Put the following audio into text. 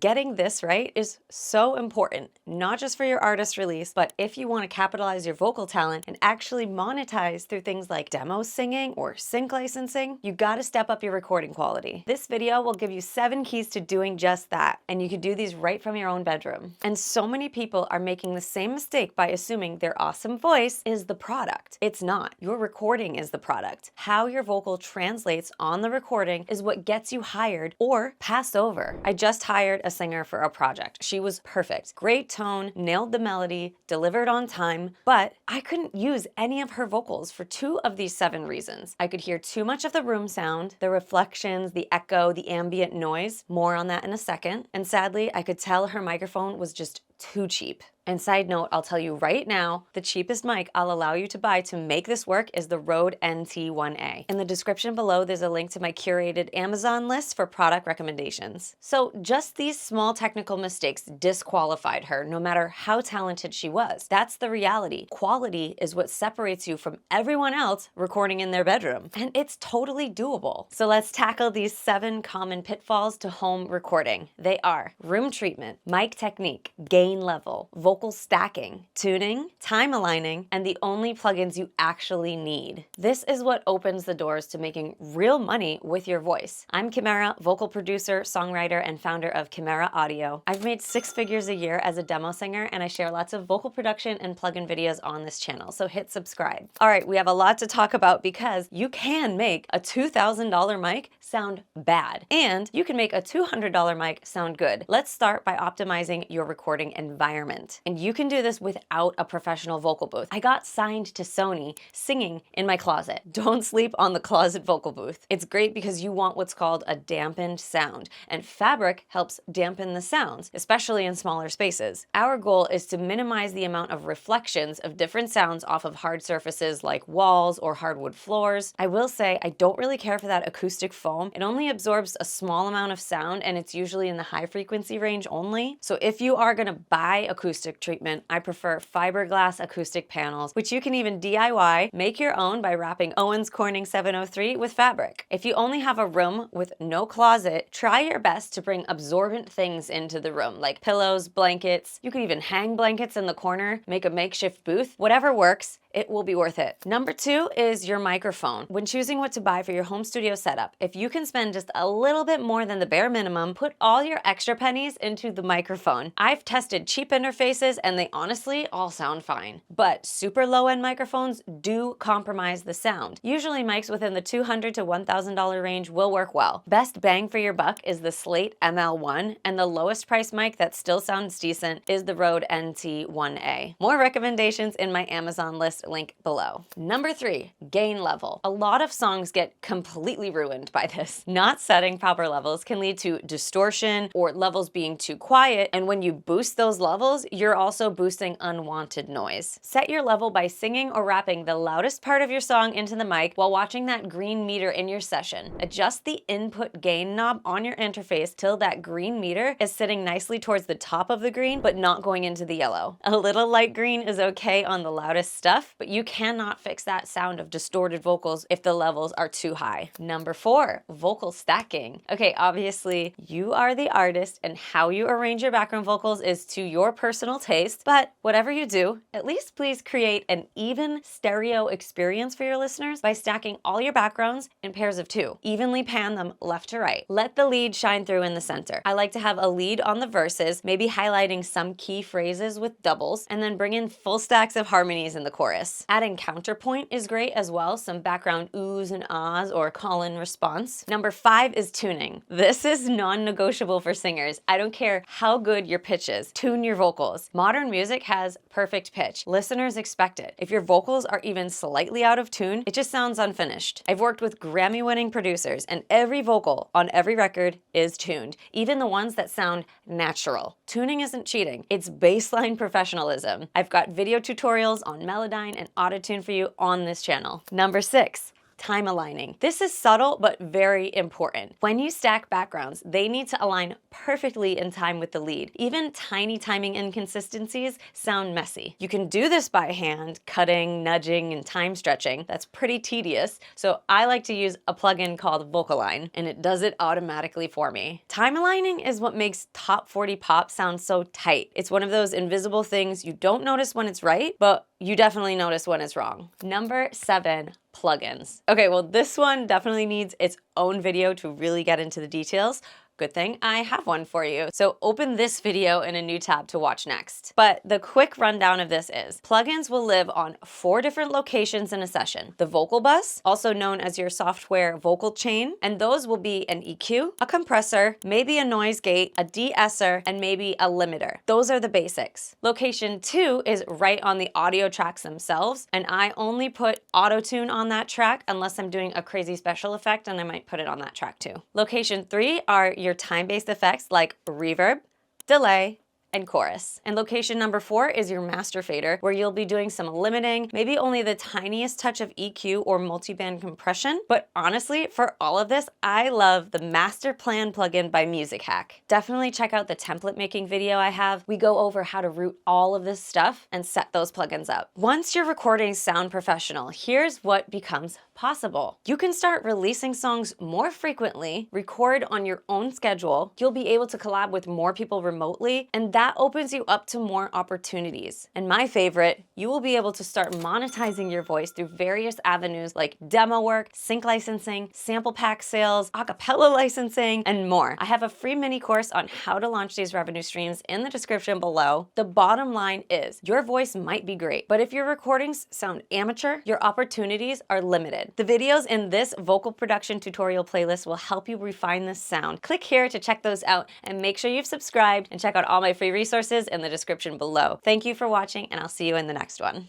Getting this right is so important, not just for your artist release, but if you want to capitalize your vocal talent and actually monetize through things like demo singing or sync licensing, you gotta step up your recording quality. This video will give you 7 keys to doing just that, and you can do these right from your own bedroom. And so many people are making the same mistake by assuming their awesome voice is the product. It's not. Your recording is the product. How your vocal translates on the recording is what gets you hired or passed over. I just hired a singer for a project. She was perfect. Great tone, nailed the melody, delivered on time, but I couldn't use any of her vocals for 2 of these 7 reasons. I could hear too much of the room sound, the reflections, the echo, the ambient noise. More on that in a second. And sadly, I could tell her microphone was just too cheap. And side note, I'll tell you right now, the cheapest mic I'll allow you to buy to make this work is the Rode NT1A. In the description below, there's a link to my curated Amazon list for product recommendations. So just these small technical mistakes disqualified her, no matter how talented she was. That's the reality. Quality is what separates you from everyone else recording in their bedroom. And it's totally doable. So let's tackle these 7 common pitfalls to home recording. They are room treatment, mic technique, gain level, vocal stacking, tuning, time aligning, and the only plugins you actually need. This is what opens the doors to making real money with your voice. I'm Kimera, vocal producer, songwriter, and founder of Kimera Audio. I've made 6 figures a year as a demo singer, and I share lots of vocal production and plugin videos on this channel, so hit subscribe. All right, we have a lot to talk about because you can make a $2,000 mic sound bad, and you can make a $200 mic sound good. Let's start by optimizing your recording environment. And you can do this without a professional vocal booth. I got signed to Sony singing in my closet. Don't sleep on the closet vocal booth. It's great because you want what's called a dampened sound, and fabric helps dampen the sounds, especially in smaller spaces. Our goal is to minimize the amount of reflections of different sounds off of hard surfaces like walls or hardwood floors. I will say I don't really care for that acoustic foam. It only absorbs a small amount of sound, and it's usually in the high frequency range only. So if you are gonna buy acoustic treatment, I prefer fiberglass acoustic panels, which you can even DIY, make your own by wrapping Owens Corning 703 with fabric. If you only have a room with no closet, try your best to bring absorbent things into the room, like pillows, blankets. You can even hang blankets in the corner, make a makeshift booth. Whatever works, it will be worth it. Number 2 is your microphone. When choosing what to buy for your home studio setup, if you can spend just a little bit more than the bare minimum, put all your extra pennies into the microphone. I've tested cheap interfaces and they honestly all sound fine. But super low-end microphones do compromise the sound. Usually mics within the $200 to $1,000 range will work well. Best bang for your buck is the Slate ML1, and the lowest price mic that still sounds decent is the Rode NT1A. More recommendations in my Amazon list, link below. Number 3, gain level. A lot of songs get completely ruined by this. Not setting proper levels can lead to distortion or levels being too quiet, and when you boost those levels, you're also boosting unwanted noise. Set your level by singing or rapping the loudest part of your song into the mic while watching that green meter in your session. Adjust the input gain knob on your interface till that green meter is sitting nicely towards the top of the green, but not going into the yellow. A little light green is okay on the loudest stuff, but you cannot fix that sound of distorted vocals if the levels are too high. Number 4, vocal stacking. Okay, obviously you are the artist and how you arrange your background vocals is to your personal taste, but whatever you do, at least please create an even stereo experience for your listeners by stacking all your backgrounds in pairs of 2. Evenly pan them left to right. Let the lead shine through in the center. I like to have a lead on the verses, maybe highlighting some key phrases with doubles, and then bring in full stacks of harmonies in the chorus. Adding counterpoint is great as well, some background oohs and ahs or call and response. Number 5 is tuning. This is non-negotiable for singers. I don't care how good your pitch is. Tune your vocals. Modern music has perfect pitch. Listeners expect it. If your vocals are even slightly out of tune, it just sounds unfinished. I've worked with Grammy-winning producers, and every vocal on every record is tuned, even the ones that sound natural. Tuning isn't cheating. It's baseline professionalism. I've got video tutorials on Melodyne and Autotune for you on this channel. Number 6, time aligning. This is subtle but very important. When you stack backgrounds, they need to align perfectly in time with the lead. Even tiny timing inconsistencies sound messy. You can do this by hand, cutting, nudging, and time stretching. That's pretty tedious, so I like to use a plugin called Vocalist, and it does it automatically for me. Time aligning is what makes top 40 pop sound so tight. It's one of those invisible things you don't notice when it's right, but you definitely notice when it's wrong. Number 7, plugins. Okay, well, this one definitely needs its own video to really get into the details. Good thing I have one for you. So open this video in a new tab to watch next. But the quick rundown of this is, plugins will live on 4 different locations in a session. The vocal bus, also known as your software vocal chain, and those will be an EQ, a compressor, maybe a noise gate, a de-esser, and maybe a limiter. Those are the basics. Location 2 is right on the audio tracks themselves, and I only put auto-tune on that track unless I'm doing a crazy special effect, and I might put it on that track too. Location 3 are your time-based effects like reverb, delay, and chorus. And location number 4 is your master fader, where you'll be doing some limiting, maybe only the tiniest touch of EQ or multiband compression. But honestly, for all of this, I love the Master Plan plugin by Music Hack. Definitely check out the template making video I have. We go over how to route all of this stuff and set those plugins up. Once your recordings sound professional, here's what becomes possible. You can start releasing songs more frequently, record on your own schedule. You'll be able to collab with more people remotely, and that opens you up to more opportunities. And my favorite, you will be able to start monetizing your voice through various avenues like demo work, sync licensing, sample pack sales, acapella licensing, and more. I have a free mini course on how to launch these revenue streams in the description below. The bottom line is, your voice might be great, but if your recordings sound amateur, your opportunities are limited. The videos in this vocal production tutorial playlist will help you refine this sound. Click here to check those out, and make sure you've subscribed and check out all my free resources in the description below. Thank you for watching, and I'll see you in the next one.